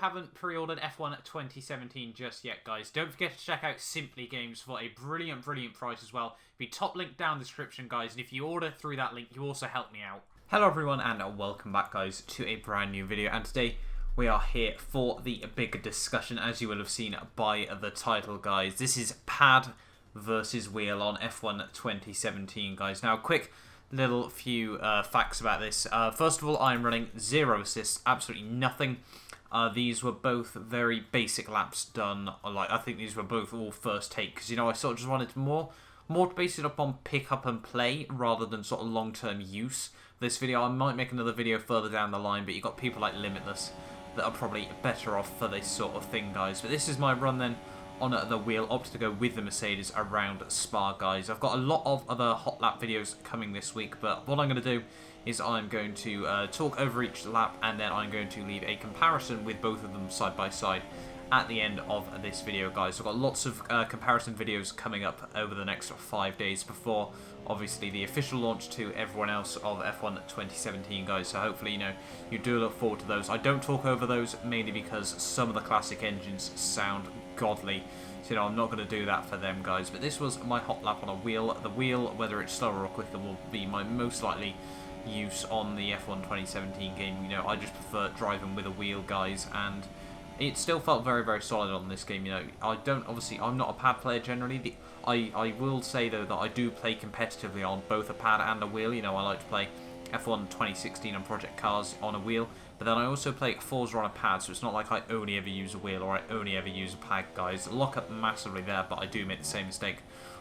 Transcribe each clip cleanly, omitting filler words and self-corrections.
haven't pre-ordered F1 2017 just yet, guys, don't forget to check out Simply Games for a brilliant price as well. Be top link down the description, guys, and if you order through that link, you also help me out. Hello everyone, and welcome back, guys, to a brand new video, and today we are here for the big discussion, as you will have seen by the title, guys. This is pad versus wheel on F1 2017, guys. Now, quick little few facts about this. First of all, I'm running 0 assists, absolutely nothing. These were both very basic laps done. Like, I think these were both all first take, because, you know, I sort of just wanted more to base it up on pick up and play rather than sort of long-term use. This video, I might make another video further down the line, but you've got people like Limitless that are probably better off for this sort of thing, guys. But this is my run then on the wheel. Opted to go with the Mercedes around Spa, guys. I've got a lot of other hot lap videos coming this week, but what I'm going to do is I'm going to talk over each lap, and then I'm going to leave a comparison with both of them side by side at the end of this video, guys. I've got lots of comparison videos coming up over the next 5 days before, obviously, the official launch to everyone else of F1 2017, guys. So hopefully, you know, you do look forward to those. I don't talk over those mainly because some of the classic engines sound godly. So, you know, I'm not going to do that for them, guys. But this was my hot lap on a wheel. The wheel, whether it's slower or quicker, will be my most likely use on the F1 2017 game. You know, I just prefer driving with a wheel, guys, and it still felt very solid on this game. You know, I'm not a pad player generally. I will say though that I do play competitively on both a pad and a wheel. You know, I like to play F1 2016 and Project Cars on a wheel, but then I also play Forza on a pad, so it's not like I only ever use a wheel or I only ever use a pad, guys. Lock up massively there, but I do make the same mistake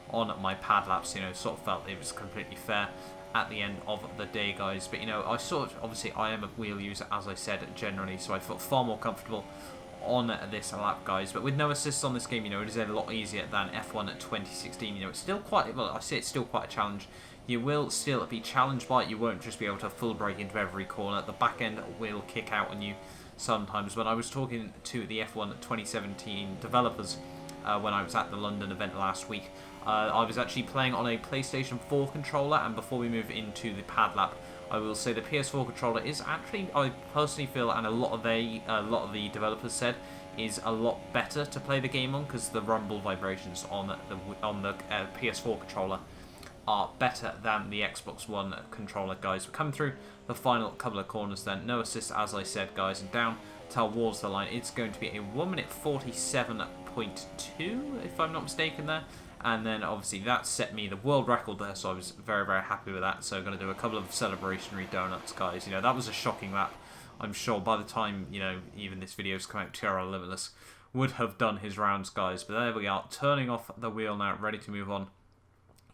on my pad laps. You know, sort of felt it was completely fair at the end of the day, guys. But, you know, obviously I am a wheel user, as I said, generally, so I felt far more comfortable on this lap, guys. But with no assists on this game, you know, it is a lot easier than F1 2016. You know, it's still quite, well, I say it's still quite a challenge. You will still be challenged by it. You won't just be able to full brake into every corner. The back end will kick out on you sometimes. When I was talking to the F1 2017 developers when I was at the London event last week, I was actually playing on a PlayStation 4 controller, and before we move into the pad lap, I will say the PS4 controller is actually, I personally feel, and a lot of the developers said, is a lot better to play the game on, because the rumble vibrations on the PS4 controller are better than the Xbox One controller, guys. We're coming through the final couple of corners then. No assist, as I said, guys, and down towards the line. It's going to be a 1 minute 47.2, if I'm not mistaken there. And then, obviously, that set me the world record there, so I was very happy with that. So, going to do a couple of celebrationary donuts, guys. You know, that was a shocking lap. I'm sure by the time, you know, even this video's come out, TRL Limitless would have done his rounds, guys. But there we are, turning off the wheel now, ready to move on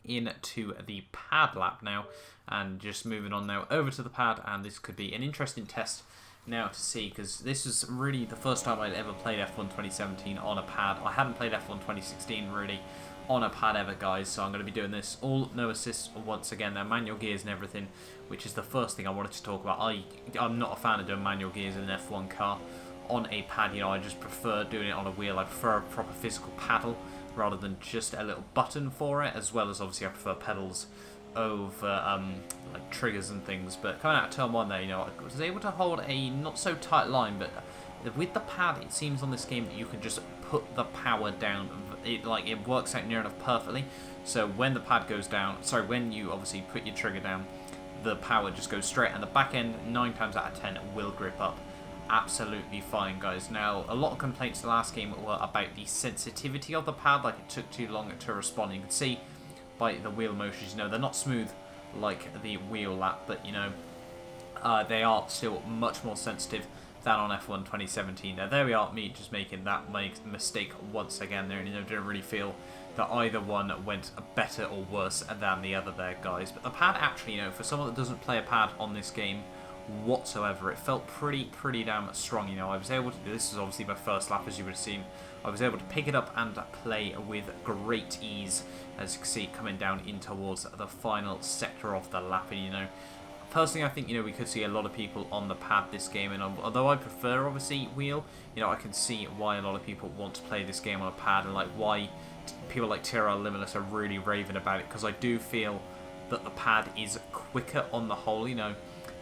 into the pad lap now. And just moving on now over to the pad, and this could be an interesting test now to see, because this is really the first time I'd ever played F1 2017 on a pad. I hadn't played F1 2016 really on a pad ever, guys, so I'm going to be doing this all no assists once again. They're manual gears and everything, which is the first thing I wanted to talk about. I'm not a fan of doing manual gears in an F1 car on a pad. You know, I just prefer doing it on a wheel. I prefer a proper physical paddle rather than just a little button for it, as well as obviously I prefer pedals over like triggers and things. But coming out of turn 1 there, you know, I was able to hold a not so tight line, but with the pad, it seems on this game that you can just put the power down. It works out near enough perfectly. So when the pad goes down, sorry, when you obviously put your trigger down, the power just goes straight, and the back end 9 times out of 10 will grip up absolutely fine, guys. Now, a lot of complaints the last game were about the sensitivity of the pad, like it took too long to respond. You can see by the wheel motions, you know, they're not smooth like the wheel lap, but, you know, they are still much more sensitive than on F1 2017. Now, there we are, me just making that mistake once again there, and, you know, didn't really feel that either one went better or worse than the other there, guys. But the pad actually, you know, for someone that doesn't play a pad on this game whatsoever, it felt pretty damn strong. You know, I was able to do this. Is obviously my first lap, as you would have seen. I was able to pick it up and play with great ease, as you can see, coming down in towards the final sector of the lap. And, you know, personally, I think, you know, we could see a lot of people on the pad this game, and although I prefer, obviously, wheel, you know, I can see why a lot of people want to play this game on a pad, and, like, why people like TRL Limitless are really raving about it, because I do feel that the pad is quicker on the whole. You know,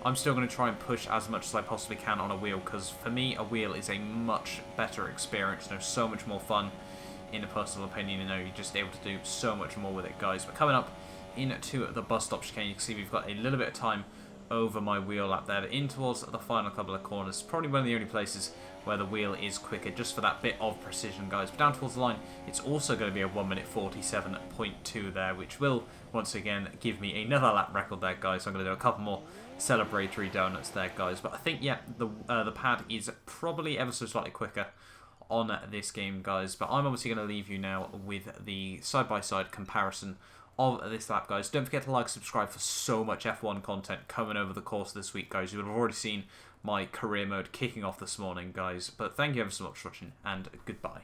I'm still going to try and push as much as I possibly can on a wheel, because for me, a wheel is a much better experience. You know, so much more fun, in a personal opinion. You know, you're just able to do so much more with it, guys. But coming up into the bus stop chicane, you can see we've got a little bit of time over my wheel lap there, in towards the final couple of corners. Probably one of the only places where the wheel is quicker, just for that bit of precision, guys. But down towards the line, it's also going to be a 1 minute 47.2 there, which will once again give me another lap record there, guys. So I'm going to do a couple more celebratory donuts there, guys. But I think, yeah, the pad is probably ever so slightly quicker on this game, guys. But I'm obviously going to leave you now with the side-by-side comparison of this lap, guys. Don't forget to like, subscribe for so much F1 content coming over the course of this week, guys. You would have already seen my career mode kicking off this morning, guys. But thank you ever so much for watching, and goodbye.